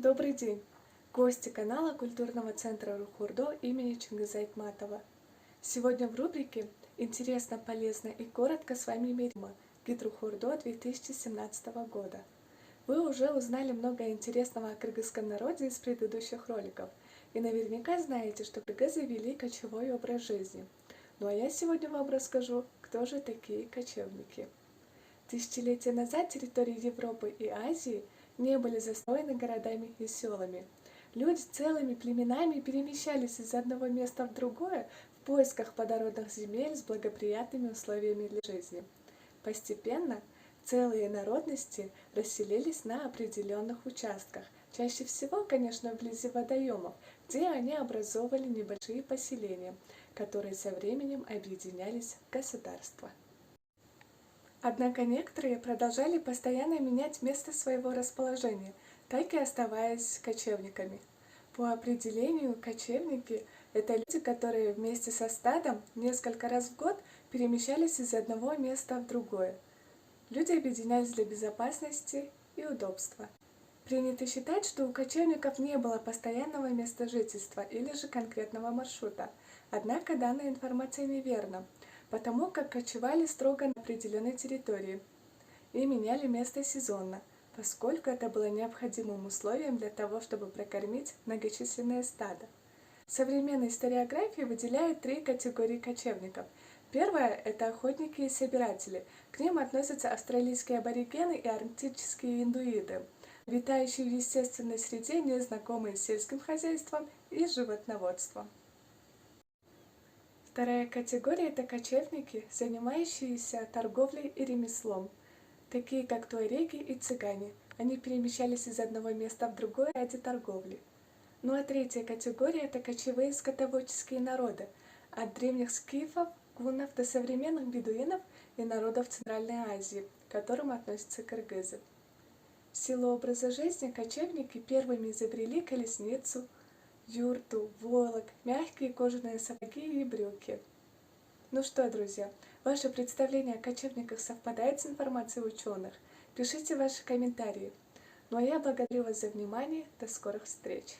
Добрый день! Гости канала культурного центра Рухурдо имени Чингиза Айтматова. Сегодня в рубрике «Интересно, полезно и коротко» с вами Мерима, гид Рухурдо 2017 года. Вы уже узнали много интересного о кыргызском народе из предыдущих роликов и наверняка знаете, что кыргызы вели кочевой образ жизни. Ну а я сегодня вам расскажу, кто же такие кочевники. Тысячелетия назад территории Европы и Азии не были застроены городами и селами. Люди целыми племенами перемещались из одного места в другое в поисках плодородных земель с благоприятными условиями для жизни. Постепенно целые народности расселились на определенных участках, чаще всего, конечно, вблизи водоемов, где они образовывали небольшие поселения, которые со временем объединялись в государства. Однако некоторые продолжали постоянно менять место своего расположения, так и оставаясь кочевниками. По определению, кочевники – это люди, которые вместе со стадом несколько раз в год перемещались из одного места в другое. Люди объединялись для безопасности и удобства. Принято считать, что у кочевников не было постоянного места жительства или же конкретного маршрута. Однако данная информация неверна, потому как кочевали строго на определенной территории и меняли место сезонно, поскольку это было необходимым условием для того, чтобы прокормить многочисленное стадо. Современная историография выделяет три категории кочевников. Первая – это охотники и собиратели. К ним относятся австралийские аборигены и арктические индуиды, обитающие в естественной среде, не знакомые с сельским хозяйством и животноводством. Вторая категория – это кочевники, занимающиеся торговлей и ремеслом, такие как туареги и цыгане. Они перемещались из одного места в другое ради торговли. Ну а третья категория – это кочевые скотоводческие народы, от древних скифов, гуннов до современных бедуинов и народов Центральной Азии, к которым относятся кыргызы. В силу образа жизни кочевники первыми изобрели колесницу, юрту, войлок, мягкие кожаные сапоги и брюки. Ну что, друзья, ваше представление о кочевниках совпадает с информацией ученых? Пишите ваши комментарии. Ну а я благодарю вас за внимание. До скорых встреч!